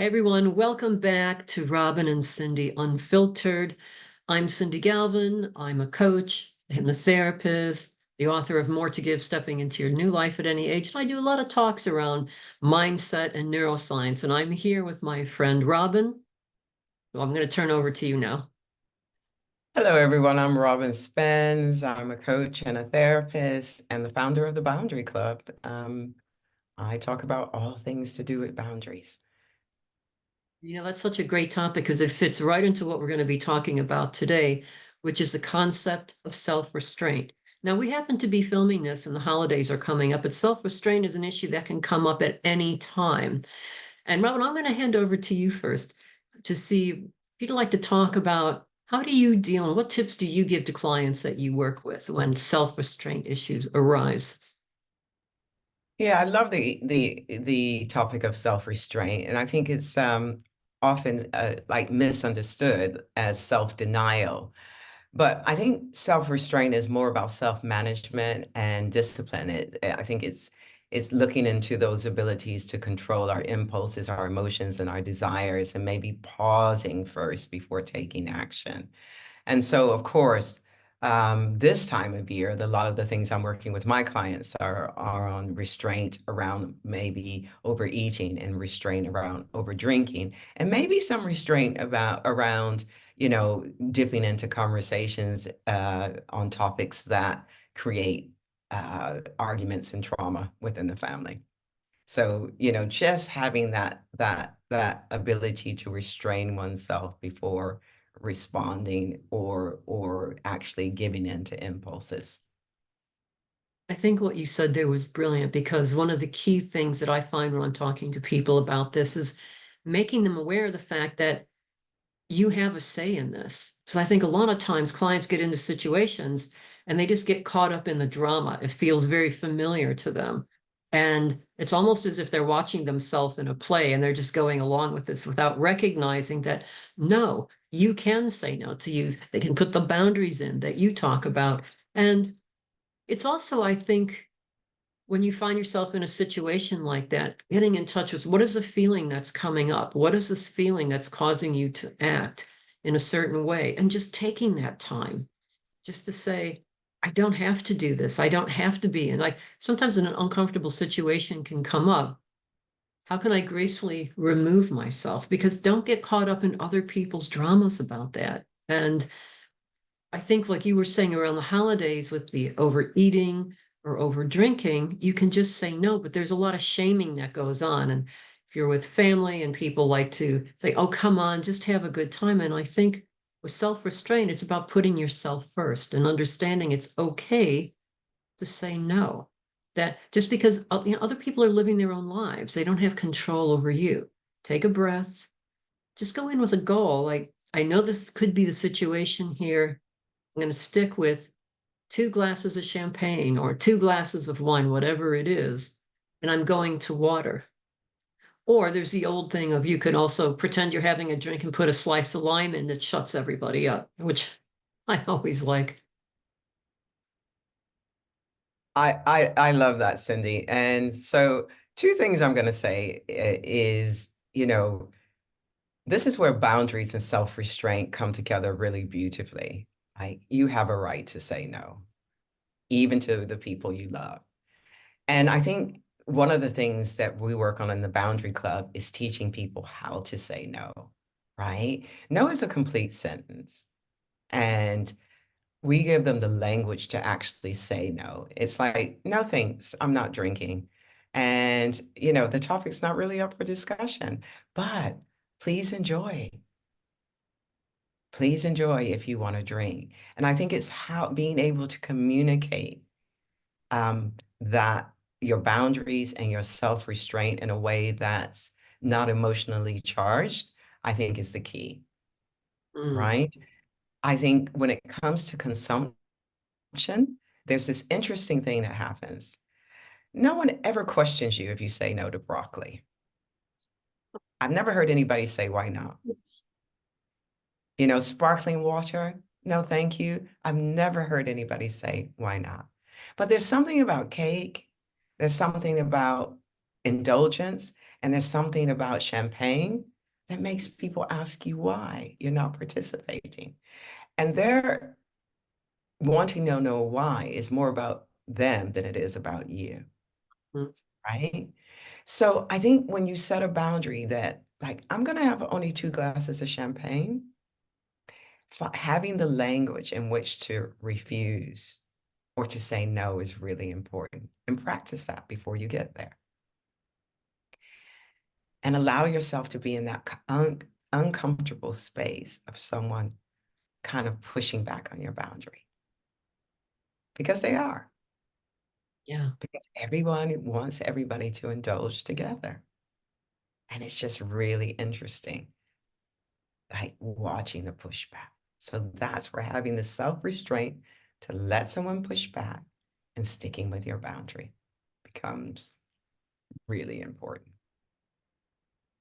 Hey everyone, welcome back to Robyn and Cindy Unfiltered. I'm Cindy Galvin. I'm a coach, a hypnotherapist, the author of More to Give, Stepping into Your New Life at Any Age. And I do a lot of talks around mindset and neuroscience. And I'm here with my friend Robyn. Well, I'm going to turn over to you now. Hello, everyone. I'm Robyn Spence. I'm a coach and a therapist and the founder of the Boundary Club. I talk about all things to do with boundaries. That's such a great topic because it fits right into what we're going to be talking about today, which is the concept of self-restraint. Now, we happen to be filming this and the holidays are coming up, but self-restraint is an issue that can come up at any time. And Robyn, I'm going to hand over to you first to see if you'd like to talk about how do you deal and what tips do you give to clients that you work with when self-restraint issues arise? Yeah, I love the topic of self-restraint, and I think it's often like misunderstood as self-denial. But I think self-restraint is more about self-management and discipline. I think it's looking into those abilities to control our impulses, our emotions, and our desires, and maybe pausing first before taking action. And so, of course, this time of year, a lot of the things I'm working with my clients are on restraint around maybe overeating and restraint around over drinking, and maybe some restraint about around, dipping into conversations on topics that create arguments and trauma within the family. So, just having that ability to restrain oneself before responding or actually giving in to impulses. I think what you said there was brilliant because one of the key things that I find when I'm talking to people about this is making them aware of the fact that you have a say in this. Because I think a lot of times clients get into situations and they just get caught up in the drama. It feels very familiar to them. And it's almost as if they're watching themselves in a play and they're just going along with this without recognizing that, no, you can say no to use, they can put the boundaries in that you talk about. And it's also, I think, when you find yourself in a situation like that, getting in touch with what is the feeling that's coming up? What is this feeling that's causing you to act in a certain way? And just taking that time just to say, I don't have to do this. I don't have to be. And like sometimes an uncomfortable situation can come up. How can I gracefully remove myself? Because don't get caught up in other people's dramas about that. And I think, like you were saying around the holidays with the overeating or over drinking, you can just say no, but there's a lot of shaming that goes on. And if you're with family and people like to say, oh, come on, just have a good time. And I think with self restraint, it's about putting yourself first and understanding it's okay to say no. That just because other people are living their own lives, they don't have control over you. Take a breath, just go in with a goal. Like, I know this could be the situation here. I'm going to stick with 2 glasses of champagne or 2 glasses of wine, whatever it is, and I'm going to water. Or there's the old thing of you can also pretend you're having a drink and put a slice of lime in that shuts everybody up, which I always like. I love that, Cindy. And so two things I'm going to say is, this is where boundaries and self-restraint come together really beautifully. Like you have a right to say no, even to the people you love. And I think one of the things that we work on in the Boundary Club is teaching people how to say no, right? No is a complete sentence. And we give them the language to actually say no. It's like, no thanks, I'm not drinking. And, the topic's not really up for discussion, but please enjoy. Please enjoy if you want to drink. And I think it's how being able to communicate that your boundaries and your self-restraint in a way that's not emotionally charged, I think is the key, Mm. right? I think when it comes to consumption, there's this interesting thing that happens. No one ever questions you if you say no to broccoli. I've never heard anybody say, why not? Sparkling water, no, thank you. I've never heard anybody say, why not? But there's something about cake. There's something about indulgence. And there's something about champagne that makes people ask you why you're not participating. And they're wanting to know why is more about them than it is about you, Mm. right? So I think when you set a boundary that, like, I'm going to have only 2 glasses of champagne, having the language in which to refuse or to say no is really important. And practice that before you get there. And allow yourself to be in that uncomfortable space of someone kind of pushing back on your boundary. Because they are. Yeah. Because everyone wants everybody to indulge together. And it's just really interesting, like watching the pushback. So that's where having the self-restraint to let someone push back and sticking with your boundary becomes really important.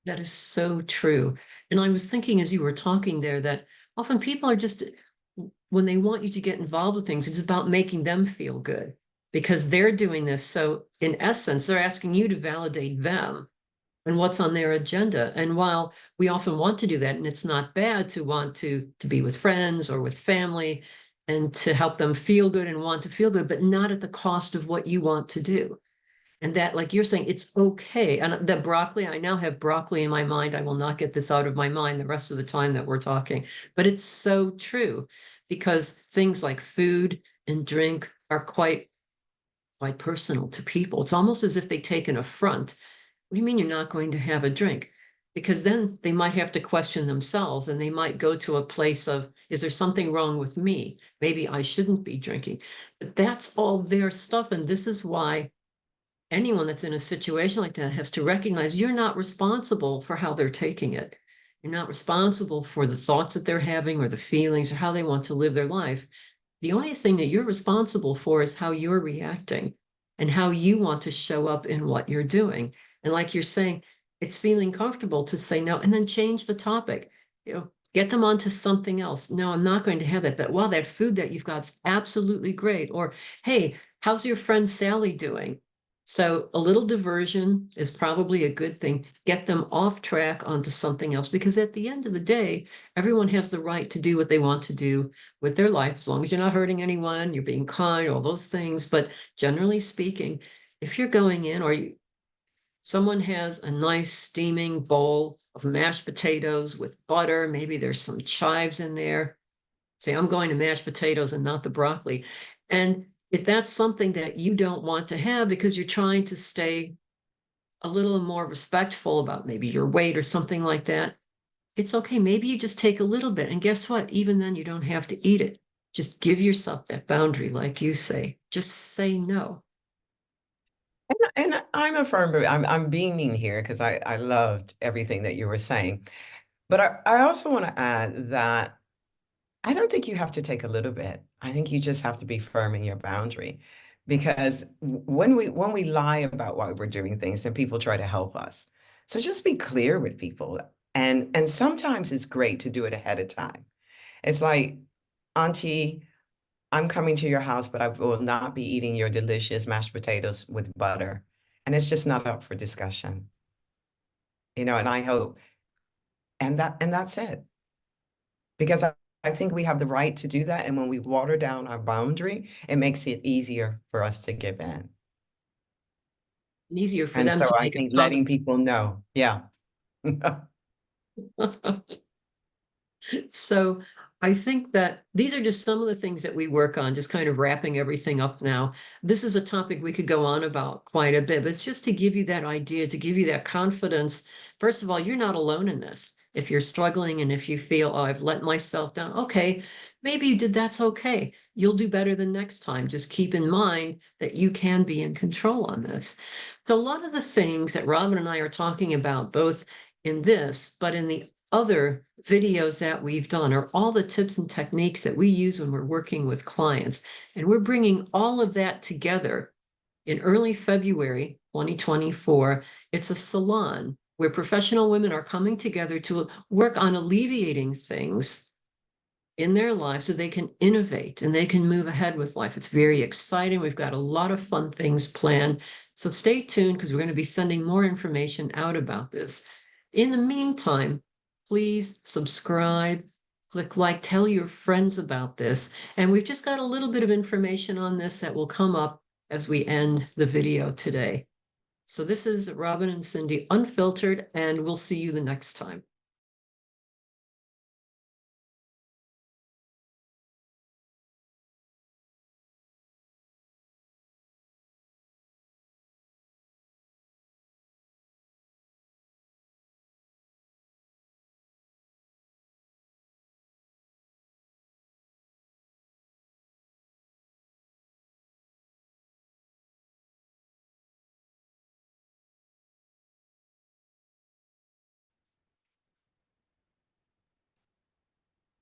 That is so true. And I was thinking as you were talking there that often people are just, when they want you to get involved with things, it's about making them feel good because they're doing this. So in essence, they're asking you to validate them and what's on their agenda. And while we often want to do that, and it's not bad to want to be with friends or with family and to help them feel good and want to feel good, but not at the cost of what you want to do. And that, like you're saying, it's okay. And the broccoli, I now have broccoli in my mind. I will not get this out of my mind the rest of the time that we're talking. But it's so true because things like food and drink are quite personal to people. It's almost as if they take an affront. What do you mean you're not going to have a drink? Because then they might have to question themselves and they might go to a place of, is there something wrong with me? Maybe I shouldn't be drinking. But that's all their stuff. And this is why anyone that's in a situation like that has to recognize you're not responsible for how they're taking it. You're not responsible for the thoughts that they're having or the feelings or how they want to live their life. The only thing that you're responsible for is how you're reacting and how you want to show up in what you're doing. And like you're saying, it's feeling comfortable to say no and then change the topic. Get them onto something else. No, I'm not going to have that. But wow, that food that you've got's absolutely great. Or hey, how's your friend Sally doing? So a little diversion is probably a good thing. Get them off track onto something else because at the end of the day, everyone has the right to do what they want to do with their life, as long as you're not hurting anyone, you're being kind, all those things. But generally speaking, if you're going in or someone has a nice steaming bowl of mashed potatoes with butter, maybe there's some chives in there. Say, I'm going to mashed potatoes and not the broccoli. And if that's something that you don't want to have because you're trying to stay a little more respectful about maybe your weight or something like that, it's okay. Maybe you just take a little bit. And guess what? Even then, you don't have to eat it. Just give yourself that boundary, like you say. Just say no. And I'm a firm believer, I'm beaming here because I loved everything that you were saying. But I also want to add that I don't think you have to take a little bit. I think you just have to be firm in your boundary. Because when we lie about why we're doing things, and people try to help us. So just be clear with people. And sometimes it's great to do it ahead of time. It's like, Auntie, I'm coming to your house, but I will not be eating your delicious mashed potatoes with butter. And it's just not up for discussion. And I hope, and that's it. Because I think we have the right to do that. And when we water down our boundary, it makes it easier for us to give in. And easier for And them so to I make think letting accommodations. people know, yeah. So I think that these are just some of the things that we work on, just kind of wrapping everything up now. This is a topic we could go on about quite a bit, but it's just to give you that idea, to give you that confidence. First of all, you're not alone in this. If you're struggling and if you feel, oh, I've let myself down, okay, maybe you did, that's okay. You'll do better the next time. Just keep in mind that you can be in control on this. So a lot of the things that Robyn and I are talking about, both in this, but in the other videos that we've done are all the tips and techniques that we use when we're working with clients. And we're bringing all of that together in early February 2024. It's a salon where professional women are coming together to work on alleviating things in their lives so they can innovate and they can move ahead with life. It's very exciting. We've got a lot of fun things planned. So stay tuned because we're going to be sending more information out about this. In the meantime, please subscribe, click like, tell your friends about this. And we've just got a little bit of information on this that will come up as we end the video today. So this is Robyn and Cindy Unfiltered, and we'll see you the next time.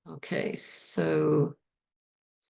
Okay, so